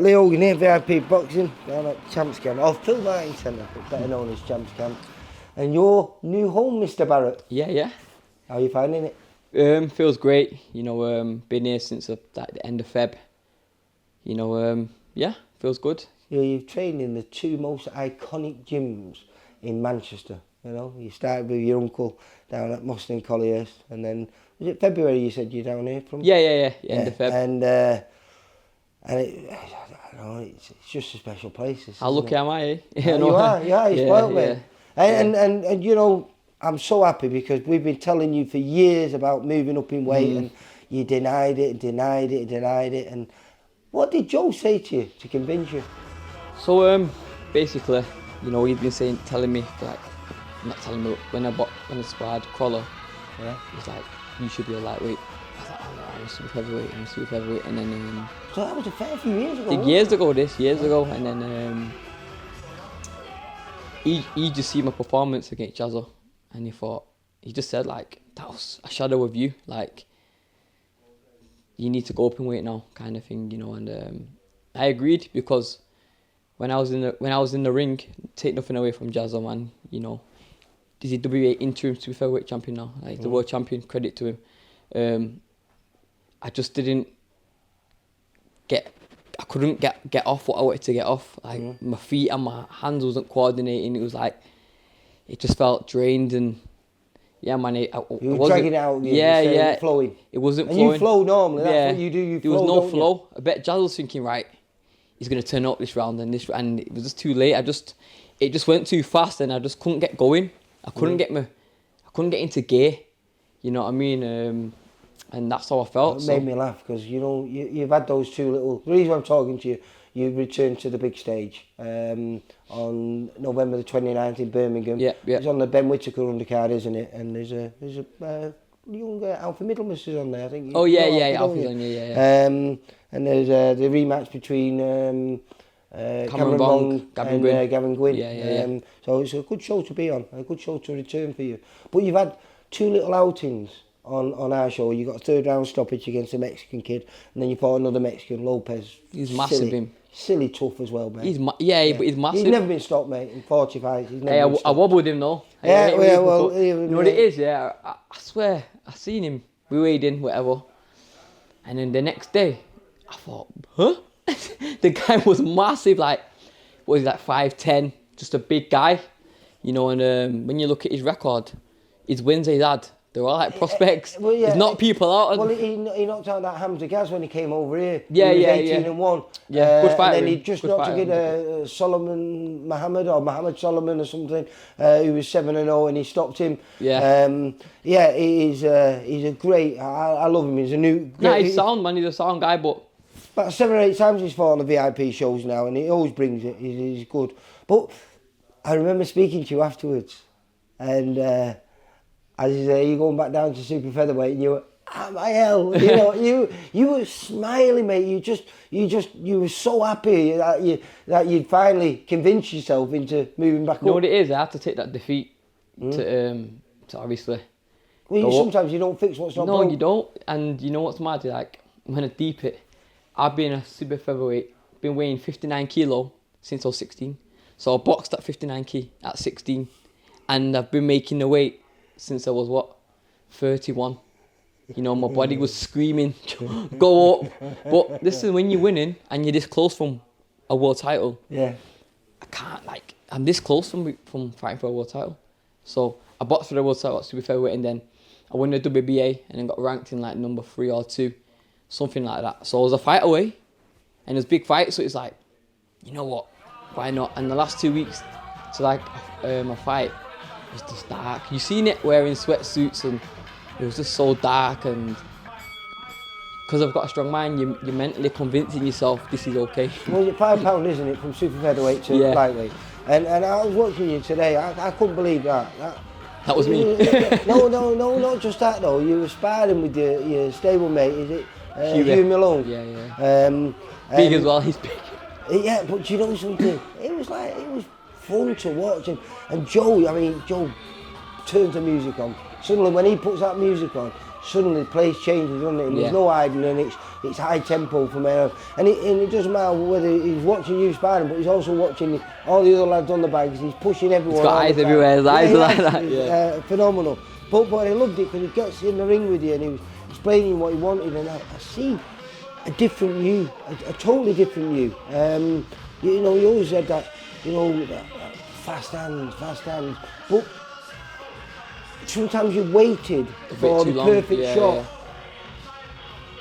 Leo Gunnar, VIP Boxing, down at Champs Camp, or Phil Martin Centre, but better known as Champs Camp. And your new home, Mr. Barrett. Yeah. How are you finding it? Feels great. Been here since the end of Feb. Feels good. You've trained in the two most iconic gyms in Manchester. You started with your uncle down at Moston Collyhurst, and then was it February you said you're down here from? Yeah. End of Feb. It's just a special place. How lucky am I? You are. You're spoiled, mate. Yeah. And I'm so happy because we've been telling you for years about moving up in weight, and you denied it. And what did Joe say to you to convince you? So basically, he'd been telling me when I sparred Crawler, he's like, you should be a lightweight. I was like, oh no, I'm a super heavyweight, and then so that was a fair few years ago. Years ago, and then he just seen my performance against Jazzo, and he just said like, that was a shadow of you, like you need to go up in weight now, kind of thing, and I agreed because when I was in the ring, take nothing away from Jazzo, man, he's a WA interim super featherweight champion now, like the world champion, credit to him. I just couldn't get off what I wanted to get off. Like my feet and my hands wasn't coordinating. It was like, it just felt drained, and yeah, man. You were dragging it out. Yeah. Flowing. It wasn't and flowing. You flow normally. That's what you do. There was no flow. I bet Jazz was thinking, right, he's gonna turn up this round, and it was just too late. It just went too fast, and I just couldn't get going. I couldn't get into gear. You know what I mean? And that's how I felt. It made me laugh because you've had those two little. The reason I'm talking to you, you returned to the big stage on November the 29th in Birmingham. Yeah. It's on the Ben Whittaker undercard, isn't it? And there's a young Alfie Middlemas is on there, I think. Alfie's on, yeah. And there's the rematch between Cameron Bong and Gavin Gwynn. Yeah. So it's a good show to be on, a good show to return for you. But you've had two little outings on our show. You got a third round stoppage against a Mexican kid, and then you fought another Mexican, Lopez. He's massive, silly tough as well, mate. But he's massive. He's never been stopped, mate, in 40 fights. I wobbled him though. You know what it is, yeah? I swear, I seen him, we weighed in, whatever. And then the next day, I thought, huh? The guy was massive, like, what is that, 5'10", just a big guy. And when you look at his record, his wins he's had, they're all like prospects. He's knocked people out. Well, he knocked out that Hamza Gaz when he came over here. Yeah, he was 18-1. Yeah, good fighter. And then he just knocked against Solomon Mohammed or Mohammed Solomon or something, who was 7-0, and he stopped him. Yeah. He's a great. I love him. He's a new. He's sound, man. He's a sound guy, but about 7 or 8 times he's fought on the VIP shows now, and he always brings it. He's good. But I remember speaking to you afterwards, and. As you say, you're going back down to super featherweight, and you were, my hell, you were smiling, mate. You were so happy that you'd finally convinced yourself into moving back up. You know what it is? I had to take that defeat to obviously. Well, sometimes you don't fix what's not broke. No, you don't. And you know what's mad? Like, I'm gonna deep it. I've been a super featherweight, been weighing 59 kilo since I was 16. So I boxed at 59 kg at 16, and I've been making the weight since I was 31. My body was screaming, go up. But this is when you're winning and you're this close from a world title. Yeah. I can't, I'm this close from fighting for a world title. So I boxed for the world title at super featherweight, and then I won the WBA and then got ranked in number 3 or 2, something like that. So I was a fight away, and it was a big fight. So it's like, you know what? Why not? And the last 2 weeks to a fight. It was just dark. You seen it wearing sweatsuits, and it was just so dark. And because I've got a strong mind, you're mentally convincing yourself this is okay. Well, it's £5, isn't it, from super featherweight to lightweight? And I was watching you today. I couldn't believe that. That was me. No, not just that though. You were sparring with your stablemate. Is it Hugh Malone? Yeah. Big as well. He's big. Yeah, but you know something? It was fun to watch, and Joe turns the music on. Suddenly when he puts that music on, suddenly the place changes, doesn't it? And there's no hiding, and it's high tempo from there. And it doesn't matter whether he's watching you sparring, but he's also watching all the other lads on the bags. He's pushing everyone. He's got eyes everywhere. His eyes are like that. Phenomenal. But I loved it because he gets in the ring with you and he was explaining what he wanted, and I see a different you, a totally different you. You know, he always said that, you know, that fast hands, but sometimes you waited for the perfect shot. Yeah.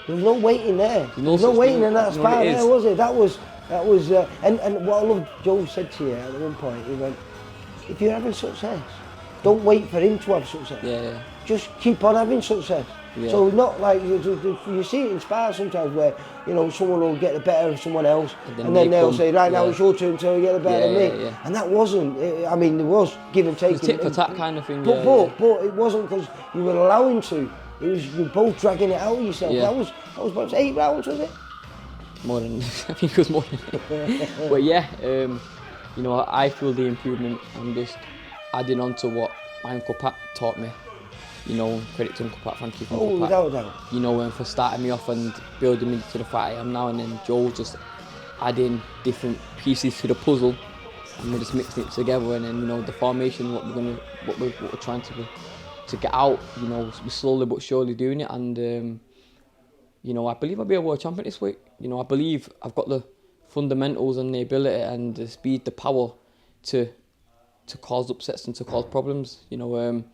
There was no waiting there. There was no waiting in that spot there, was it? That was, and what I loved, Joe said to you at one point, he went, if you're having success, don't wait for him to have success. Yeah. Just keep on having success. Yeah. So not like you see it in spars sometimes where, you know, someone will get the better of someone else and then they'll say, right, now it's your turn to get the better of me. Yeah. And that wasn't, I mean, there was give and take. It was tit for tat kind of thing. But it wasn't because you were allowing to. It was you both dragging it out of yourself. Yeah. That was about 8 rounds, was it? More than, I think it was more than. But yeah, you know, I feel the improvement. I'm just adding on to what my Uncle Pat taught me. You know, credit to Uncle Pat, thank you for Uncle Pat. Without doubt. You know, for starting me off and building me to the fight I am now, and then Joe just adding different pieces to the puzzle, and we're just mixing it together, and then, you know, the formation, what we're trying to get out, you know, we're slowly but surely doing it, and you know, I believe I'll be a world champion this week. You know, I believe I've got the fundamentals and the ability and the speed, the power to cause upsets and to cause problems. You know.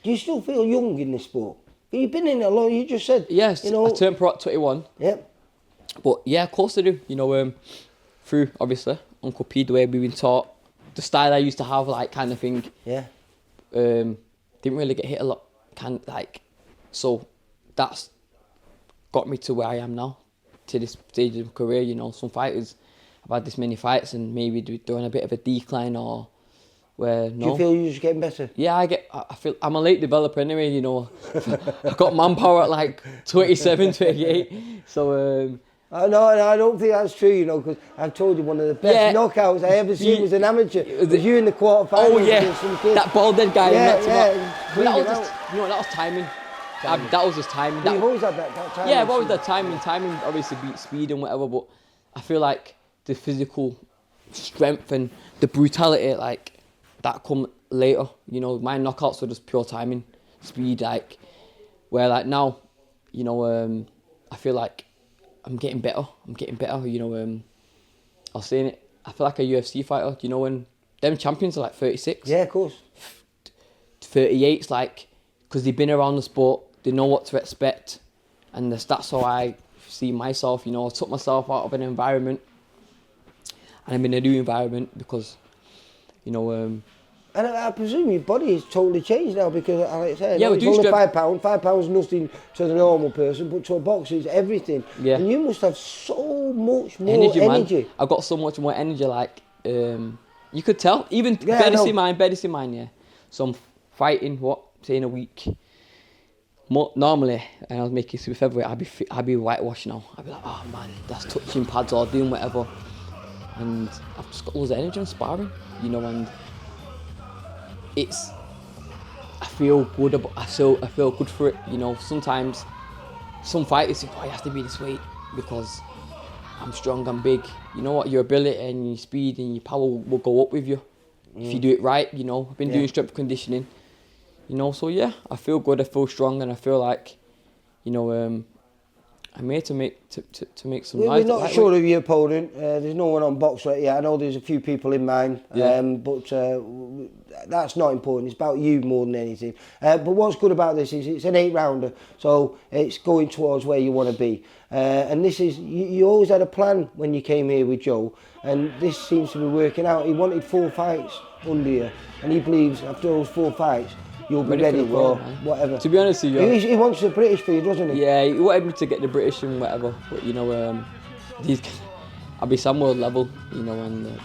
Do you still feel young in this sport? You've been in it a lot. You just said. Yes, you know, I turned pro at 21. Yep. But yeah, of course I do. You know, through obviously Uncle P, the way we've been taught, the style I used to have, like kind of thing. Yeah. Didn't really get hit a lot, so that's got me to where I am now, to this stage of career. You know, some fighters have had this many fights and maybe they're on a bit of a decline or. Where, no. Do you feel you're just getting better? Yeah, I feel I'm a late developer anyway, you know. I've got manpower at like 27, 28. So no, I don't think that's true, you know, because I've told you one of the best knockouts I ever seen was an amateur. It was you in the quarterfinals. Oh yeah, that bald dead guy. Yeah. That was just, you know, that was timing. That was just timing. You've always had that timing. Yeah, I've always had timing. Timing obviously beats speed and whatever, but I feel like the physical strength and the brutality, like, that come later. You know, my knockouts were just pure timing, speed, like, where like now, you know, I feel like I'm getting better, you know. I was saying it, I feel like a UFC fighter, you know, when them champions are like 36. Yeah, of course. 38's like, because they've been around the sport, they know what to expect, and that's how I see myself, you know. I took myself out of an environment, and I'm in a new environment because, you know, and I presume your body is totally changed now because, like I said, yeah, it's only £5. £5 is nothing to the normal person, but to a boxer it's everything. Yeah. And you must have so much more energy. Man. I've got so much more energy, like, you could tell. Even better see mine, yeah. So I'm fighting, say in a week. Normally, and I was making super featherweight, I'd be whitewashed now. I'd be like, oh man, that's touching pads or doing whatever. And I've just got loads of energy and sparring, you know, and I feel good about, I feel good for it, you know. Sometimes some fighters think, oh, it has to be this weight because I'm strong, I'm big. You know what, your ability and your speed and your power will go up with you if you do it right, you know. I've been doing strength conditioning, you know, so yeah, I feel good, I feel strong, and I feel like, you know, I'm here to make some noise. We're not sure of your opponent. There's no one on box right yet. I know there's a few people in mind, but that's not important. It's about you more than anything. But what's good about this is it's an 8-rounder, so it's going towards where you want to be. And this is, you always had a plan when you came here with Joe, and this seems to be working out. He wanted 4 fights under you, and he believes after those 4 fights, you'll be ready for whatever. To be honest with you, he wants the British for you, doesn't he? Yeah, he wanted me to get the British and whatever, but you know, I'll be some world level, you know, and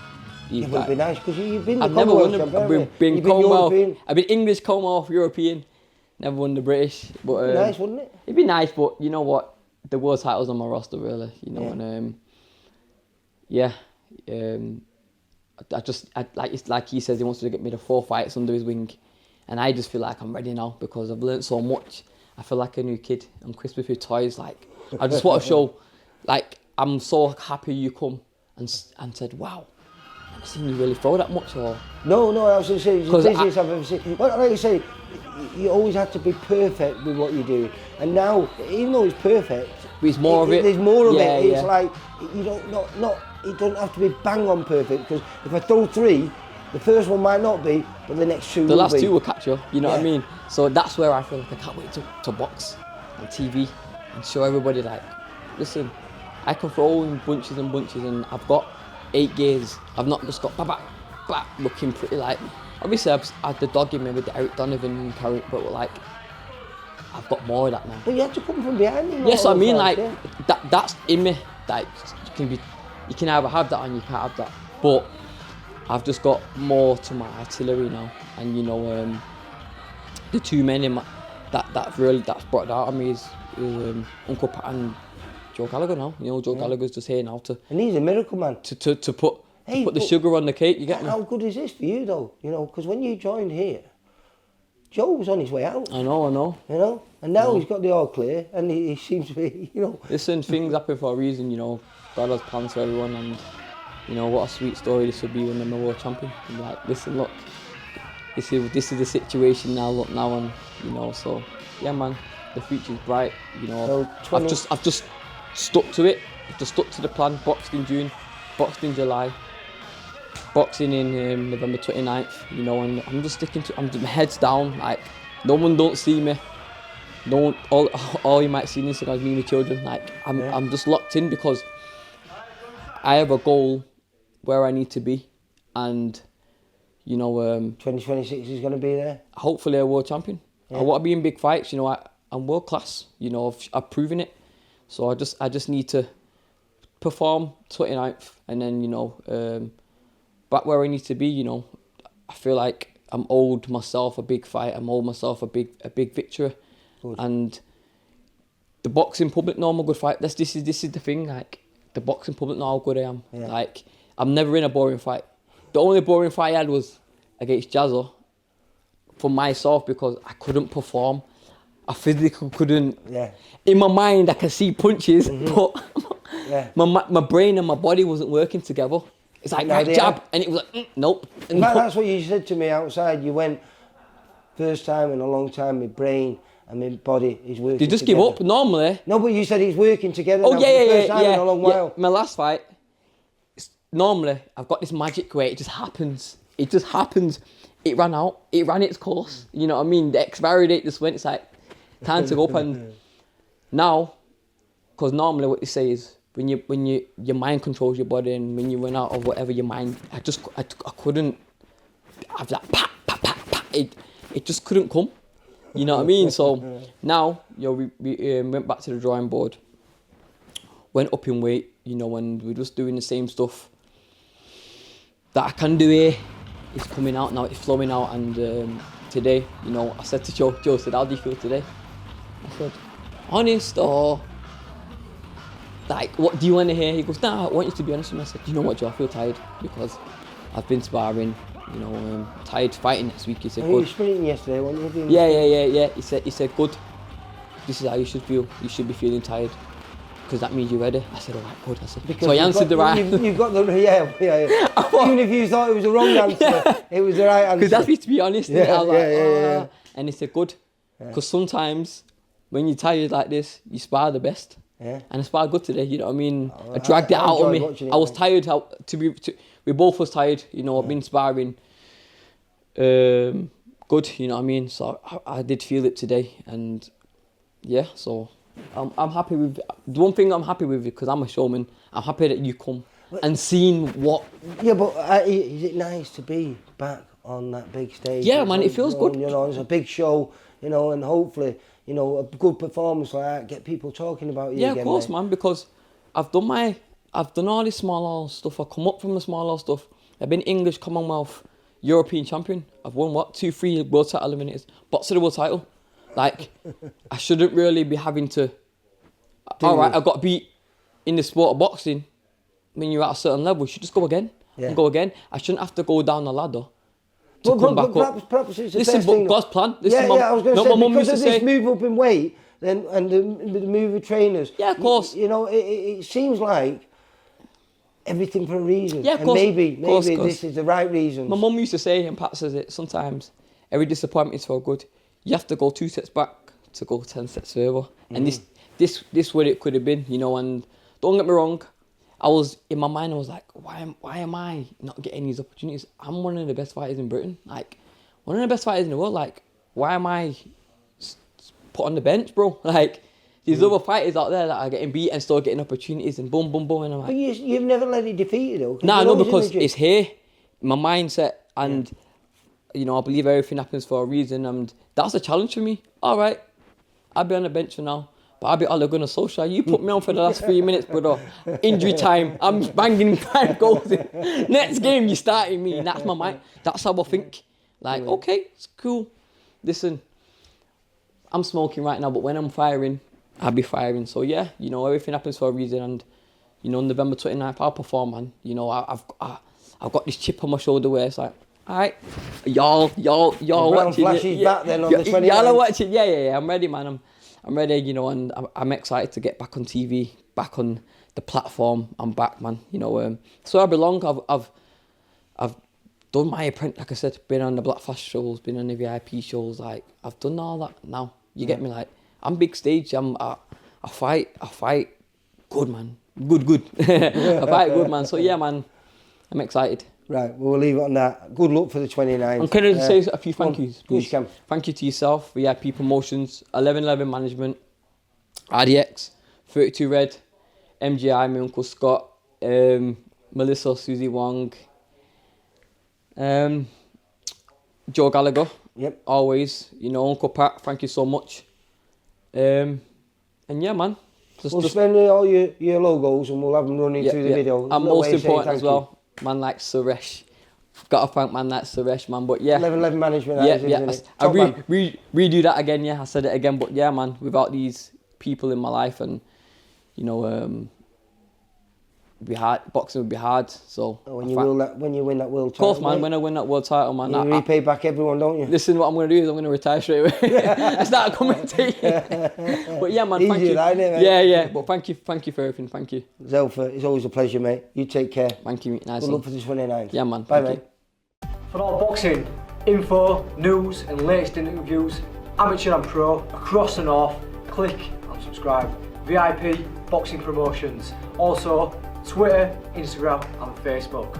it would be nice because you've been. I've never won. I've been Commonwealth. I've been English, Commonwealth, European. Never won the British, but it'd be nice, wouldn't it? It'd be nice, but you know what? The world title's on my roster, really. You know, and like he says, he wants to get me the 4 fights under his wing. And I just feel like I'm ready now because I've learnt so much. I feel like a new kid on Christmas with toys. Like, I just want to show, like, I'm so happy you come and said, wow, I've never seen you really throw that much. Or No, I was going to say, it's the busiest I've ever seen. Well, like you say, you always have to be perfect with what you're doing. And now, even though it's perfect, it's more of it. There's more of Yeah, it. It's yeah. like, you don't, it doesn't have to be bang on perfect, because if I throw 3, the first one might not be, but the next 2 will be. The last 2 will catch you, you know what I Yeah. mean? So that's where I feel like I can't wait to box on TV and show everybody, like, listen, I can throw in bunches and bunches, and I've got 8 gears. I've not just got blah, looking pretty like. Obviously, I had the dog in me with the Eric Donovan and carry, but like, I've got more of that now. But you have to come from behind him. Yes, I mean, like, yeah. that's in me. Like, you can either have that and you can't have that. But I've just got more to my artillery now, and you know, the 2 men in my that's brought that out of me is Uncle Pat and Joe Gallagher now. You know, Joe Gallagher's just here now And he's a miracle man. to put the sugar on the cake. You get me? How good is this for you though? You know, because when you joined here, Joe was on his way out. I know. You know, and now he's got the all clear, and he seems to be, you know. Listen, things happen for a reason. You know, God has plans for everyone, and you know what a sweet story this would be when I'm a world champion. And like, listen, look, this is the situation now. Look now, and you know, so yeah, man, the future's bright. You know, So I've just stuck to it. I've just stuck to the plan. Boxed in June, boxed in July, boxing in November 29th. You know, and I'm just sticking to. My head's down. Like, no one don't see me. No one, all you might see on Instagram is me and my children. Like, I'm just locked in because I have a goal where I need to be, and you know, 2026 is going to be there. hopefully a world champion. Yeah. I want to be in big fights. You know, I'm world class. You know, I've proven it. So I just need to perform 29th, and then you know, back where I need to be. You know, I feel like I'm owed myself a big fight. I'm owed myself a big victory, Good. and the boxing public know I'm a good fight. This is the thing. Like, the boxing public know how good I am. Yeah. Like, I'm never in a boring fight. The only boring fight I had was against Jazza for myself, because I couldn't perform. I physically couldn't. Yeah. In my mind, I can see punches, but Yeah. my brain and my body wasn't working together. It's like, No, right, they jab, are. and it was like, nope. In fact, that's what you said to me outside. You went, first time in a long time, my brain and my body is working They just together. give up normally. No, but you said it's working together Oh now yeah, for the yeah, first time in a long while. My last fight, normally I've got this magic where it just happens. It just happens. It ran out. It ran its course. You know what I mean? The expiry date just went. It's like time to go up. And now, because normally what you say is when your mind controls your body, and when you run out of whatever your mind, I couldn't have that pat. It just couldn't come. You know what I mean? So now, you know, we went back to the drawing board, went up in weight, you know, and we're just doing the same stuff that I can do here. It's coming out now, it's flowing out, and today, you know, I said to Joe said, how do you feel today? I said, honest, or like, what do you want to hear? He goes, nah, I want you to be honest with me. I said, you know what, Joe, I feel tired because I've been sparring, you know, tired fighting next week. He said, And you were good. sprinting yesterday, weren't you? Yeah. He said, good. This is how you should feel. You should be feeling tired, because that means you're ready. I said, all right, good. I said, Because so I answered the right. You've got the yeah. Even if you thought it was the wrong answer, it was the right answer. Because that's me, to be honest. Yeah, I was like, yeah. And he said, good. Because sometimes when you're tired like this, you spar the best. Yeah. And I sparred good today, you know what I mean? Oh, I dragged it I out of me. enjoyed watching it, I was mate. tired. We both was tired, you know. I've been sparring good, you know what I mean? So I did feel it today, and yeah, so I'm happy with. The one thing I'm happy with, because I'm a showman, I'm happy that you come and seen what. Yeah, but is it nice to be back on that big stage? Yeah, man, it feels good. You know, it's a big show, you know, and hopefully, you know, a good performance like that, get people talking about you Yeah, again, of course, mate. man, because I've done all this small stuff. I come up from the small stuff. I've been English, Commonwealth, European champion. I've won 3 world title eliminators. Boxer the world title. Like, I shouldn't really be having to. All right, I got beat in the sport of boxing. When you're at a certain level, you should just go again and go again. I shouldn't have to go down the ladder to come back up. Perhaps it's the Listen, best thing. God's plan. Yeah, I was going to say, my mum because used of to this say, move up in weight and the move of trainers. Yeah, of course. You know, it seems like everything for a reason. Yeah, of and course. maybe Course. this is the right reason. My mum used to say, and Pat says it sometimes, every disappointment is for good. You have to go 2 steps back to go 10 steps further. And this what it could have been, you know. And don't get me wrong, I was in my mind. I was like, why am I not getting these opportunities? I'm one of the best fighters in Britain, like one of the best fighters in the world. Like, why am I put on the bench, bro? Like, there's other fighters out there that are getting beat and still getting opportunities and boom, boom, boom. And I'm like, but you've never let it defeat you though. No, no, because it's here, my mindset, and you know, I believe everything happens for a reason, and that's a challenge for me. All right, I'll be on the bench for now, but I'll be Ole Gunnar Solsjaer. You put me on for the last 3 minutes, brother. Injury time, I'm banging 5 goals in. Next game, you're starting me. And that's my mind. That's how I think. Like, okay, it's cool. Listen, I'm smoking right now, but when I'm firing, I'll be firing. So yeah, you know, everything happens for a reason, and you know, November 29th, I'll perform, man. You know, I've got this chip on my shoulder where it's like, all right, y'all watching it. Back then on the 29th. Y'all are watching. Yeah. I'm ready, man. I'm ready. You know, and I'm excited to get back on TV, back on the platform. I'm back, man. You know, so I belong. I've done my apprentice. Like I said, been on the Black Flash shows, been on the VIP shows. Like, I've done all that now. You get me? Like, I'm big stage. I fight good, man. Good. I fight good, man. So yeah, man, I'm excited. Right, we'll leave it on that. Good luck for the 29th. I'm going to say a few thank yous, please. Can. Thank you to yourself, VIP Promotions, 1111 Management, RDX, 32 Red, MGI, my Uncle Scott, Melissa, Susie Wong, Joe Gallagher. Yep. Always, you know, Uncle Pat, thank you so much. And yeah, man. We'll spend all your logos and we'll have them running through the video. And most important as well, man like Suresh. Got to thank man like Suresh, man. But yeah. 1111 Management. I redo that again, yeah. I said it again, but yeah, man. Without these people in my life, and you know, it'd be hard. Boxing would be hard. So when you win that world title, of course, man. When I win that world title, man, you repay back everyone, don't you? Listen, what I'm going to do is I'm going to retire straight away. I start commentating. But yeah, man, thank you. Yeah. But thank you for everything. Thank you. Zelfa, it's always a pleasure, mate. You take care. Thank you, mate. Nice. Good luck for the 29th. Yeah, man. Bye, mate. For all boxing info, news, and latest interviews, amateur and pro across the north, click and subscribe. VIP Boxing Promotions. Also, Twitter, Instagram, and Facebook.